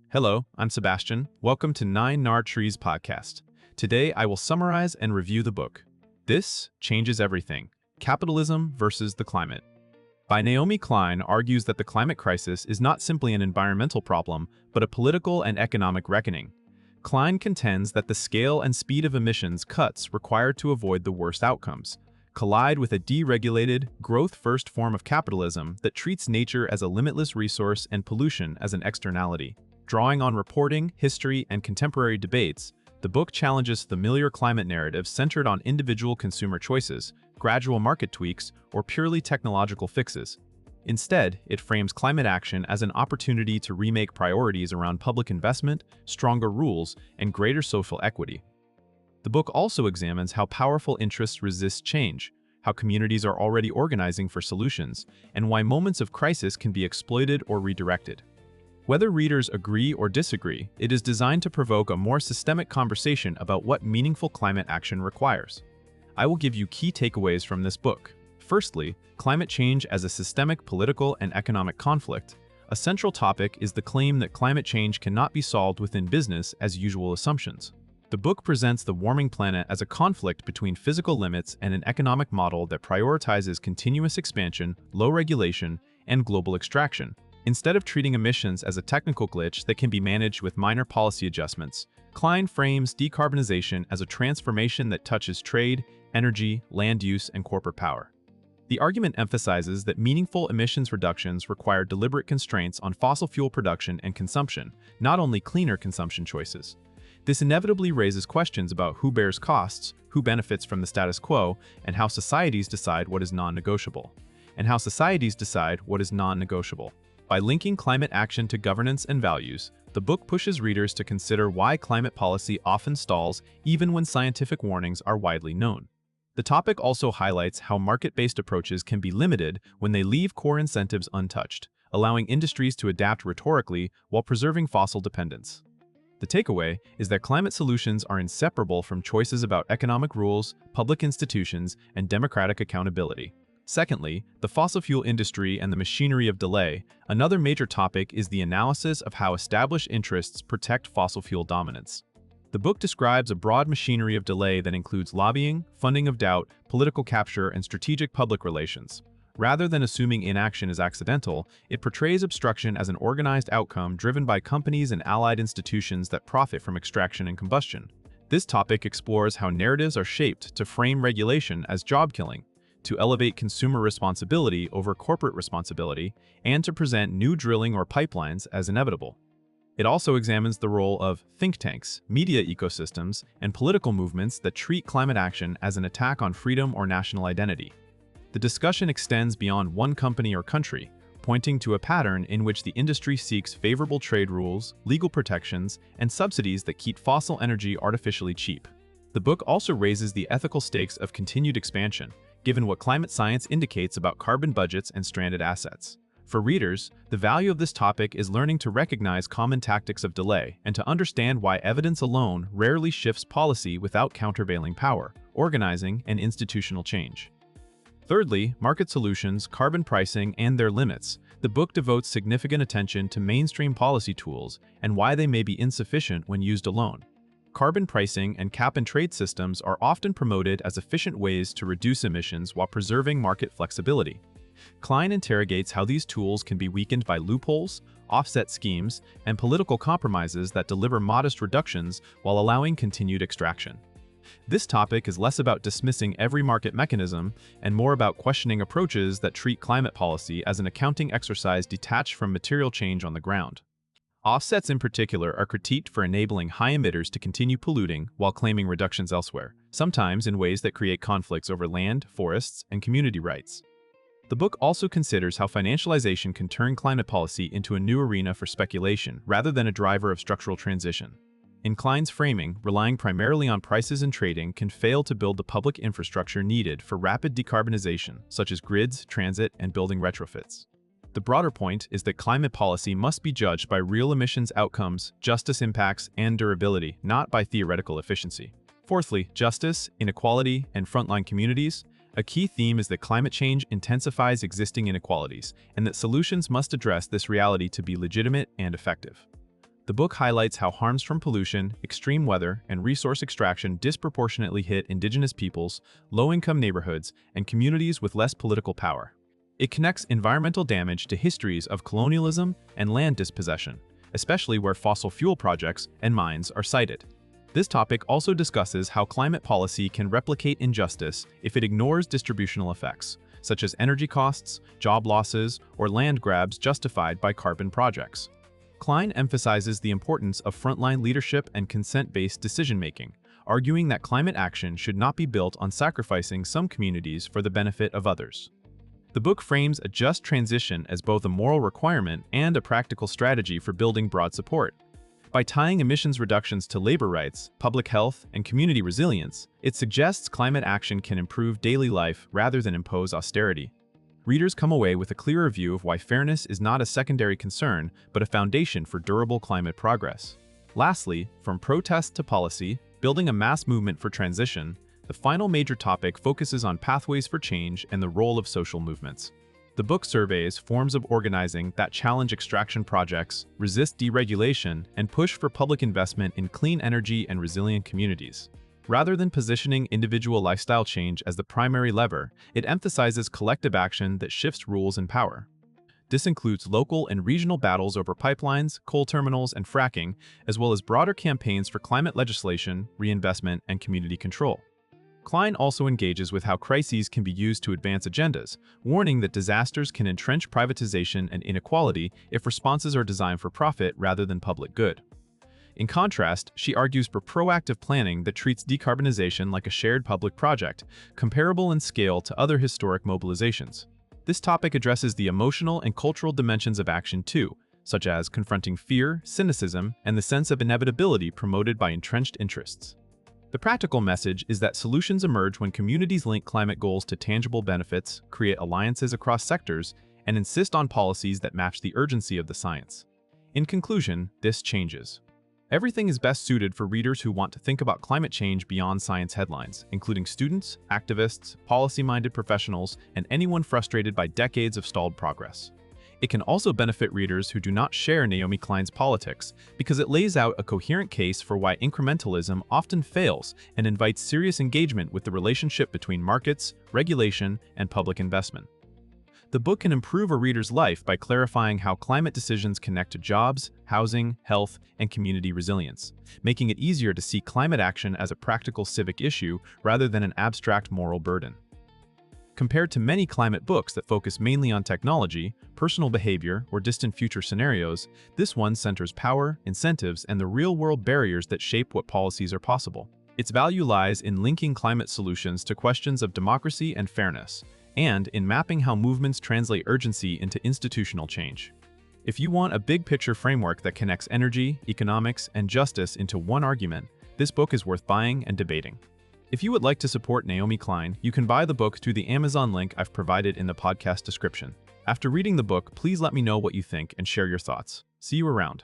Hello, I'm Sebastian. Welcome to Nine Nar Trees podcast. Today I will summarize and review the book. This Changes Everything: Capitalism versus the Climate. By Naomi Klein argues that the climate crisis is not simply an environmental problem, but a political and economic reckoning. Klein contends that the scale and speed of emissions cuts required to avoid the worst outcomes collide with a deregulated, growth-first form of capitalism that treats nature as a limitless resource and pollution as an externality. Drawing on reporting, history, and contemporary debates, the book challenges familiar climate narratives centered on individual consumer choices, gradual market tweaks, or purely technological fixes. Instead, it frames climate action as an opportunity to remake priorities around public investment, stronger rules, and greater social equity. The book also examines how powerful interests resist change, how communities are already organizing for solutions, and why moments of crisis can be exploited or redirected. Whether readers agree or disagree, it is designed to provoke a more systemic conversation about what meaningful climate action requires. I will give you key takeaways from this book. Firstly, climate change as a systemic political and economic conflict. A central topic is the claim that climate change cannot be solved within business as usual assumptions. The book presents the warming planet as a conflict between physical limits and an economic model that prioritizes continuous expansion, low regulation, and global extraction. Instead of treating emissions as a technical glitch that can be managed with minor policy adjustments, Klein frames decarbonization as a transformation that touches trade, energy, land use, and corporate power. The argument emphasizes that meaningful emissions reductions require deliberate constraints on fossil fuel production and consumption, not only cleaner consumption choices. This inevitably raises questions about who bears costs, who benefits from the status quo, and how societies decide what is non-negotiable. By linking climate action to governance and values, the book pushes readers to consider why climate policy often stalls even when scientific warnings are widely known. The topic also highlights how market-based approaches can be limited when they leave core incentives untouched, allowing industries to adapt rhetorically while preserving fossil dependence. The takeaway is that climate solutions are inseparable from choices about economic rules, public institutions, and democratic accountability. Secondly, the fossil fuel industry and the machinery of delay. Another major topic is the analysis of how established interests protect fossil fuel dominance. The book describes a broad machinery of delay that includes lobbying, funding of doubt, political capture, and strategic public relations. Rather than assuming inaction is accidental, it portrays obstruction as an organized outcome driven by companies and allied institutions that profit from extraction and combustion. This topic explores how narratives are shaped to frame regulation as job killing, to elevate consumer responsibility over corporate responsibility, and to present new drilling or pipelines as inevitable. It also examines the role of think tanks, media ecosystems, and political movements that treat climate action as an attack on freedom or national identity. The discussion extends beyond one company or country, pointing to a pattern in which the industry seeks favorable trade rules, legal protections, and subsidies that keep fossil energy artificially cheap. The book also raises the ethical stakes of continued expansion, given what climate science indicates about carbon budgets and stranded assets. For readers, the value of this topic is learning to recognize common tactics of delay and to understand why evidence alone rarely shifts policy without countervailing power, organizing, and institutional change. Thirdly, market solutions, carbon pricing, and their limits. The book devotes significant attention to mainstream policy tools and why they may be insufficient when used alone. Carbon pricing and cap-and-trade systems are often promoted as efficient ways to reduce emissions while preserving market flexibility. Klein interrogates how these tools can be weakened by loopholes, offset schemes, and political compromises that deliver modest reductions while allowing continued extraction. This topic is less about dismissing every market mechanism and more about questioning approaches that treat climate policy as an accounting exercise detached from material change on the ground. Offsets in particular are critiqued for enabling high emitters to continue polluting while claiming reductions elsewhere, sometimes in ways that create conflicts over land, forests, and community rights. The book also considers how financialization can turn climate policy into a new arena for speculation rather than a driver of structural transition. In Klein's framing, relying primarily on prices and trading can fail to build the public infrastructure needed for rapid decarbonization, such as grids, transit, and building retrofits. The broader point is that climate policy must be judged by real emissions outcomes, justice impacts, and durability, not by theoretical efficiency. Fourthly, justice, inequality, and frontline communities. A key theme is that climate change intensifies existing inequalities, and that solutions must address this reality to be legitimate and effective. The book highlights how harms from pollution, extreme weather, and resource extraction disproportionately hit indigenous peoples, low-income neighborhoods, and communities with less political power. It connects environmental damage to histories of colonialism and land dispossession, especially where fossil fuel projects and mines are cited. This topic also discusses how climate policy can replicate injustice if it ignores distributional effects, such as energy costs, job losses, or land grabs justified by carbon projects. Klein emphasizes the importance of frontline leadership and consent-based decision-making, arguing that climate action should not be built on sacrificing some communities for the benefit of others. The book frames a just transition as both a moral requirement and a practical strategy for building broad support. By tying emissions reductions to labor rights, public health, and community resilience, it suggests climate action can improve daily life rather than impose austerity. Readers come away with a clearer view of why fairness is not a secondary concern, but a foundation for durable climate progress. Lastly, from protest to policy, building a mass movement for transition, the final major topic focuses on pathways for change and the role of social movements. The book surveys forms of organizing that challenge extraction projects, resist deregulation, and push for public investment in clean energy and resilient communities. Rather than positioning individual lifestyle change as the primary lever, it emphasizes collective action that shifts rules and power. This includes local and regional battles over pipelines, coal terminals, and fracking, as well as broader campaigns for climate legislation, reinvestment, and community control. Klein also engages with how crises can be used to advance agendas, warning that disasters can entrench privatization and inequality if responses are designed for profit rather than public good. In contrast, she argues for proactive planning that treats decarbonization like a shared public project, comparable in scale to other historic mobilizations. This topic addresses the emotional and cultural dimensions of action too, such as confronting fear, cynicism, and the sense of inevitability promoted by entrenched interests. The practical message is that solutions emerge when communities link climate goals to tangible benefits, create alliances across sectors, and insist on policies that match the urgency of the science. In conclusion, this changes. Everything is best suited for readers who want to think about climate change beyond science headlines, including students, activists, policy-minded professionals, and anyone frustrated by decades of stalled progress. It can also benefit readers who do not share Naomi Klein's politics because it lays out a coherent case for why incrementalism often fails and invites serious engagement with the relationship between markets, regulation, and public investment. The book can improve a reader's life by clarifying how climate decisions connect to jobs, housing, health, and community resilience, making it easier to see climate action as a practical civic issue rather than an abstract moral burden. Compared to many climate books that focus mainly on technology, personal behavior, or distant future scenarios, this one centers power, incentives, and the real-world barriers that shape what policies are possible. Its value lies in linking climate solutions to questions of democracy and fairness, and in mapping how movements translate urgency into institutional change. If you want a big-picture framework that connects energy, economics, and justice into one argument, this book is worth buying and debating. If you would like to support Naomi Klein, you can buy the book through the Amazon link I've provided in the podcast description. After reading the book, please let me know what you think and share your thoughts. See you around.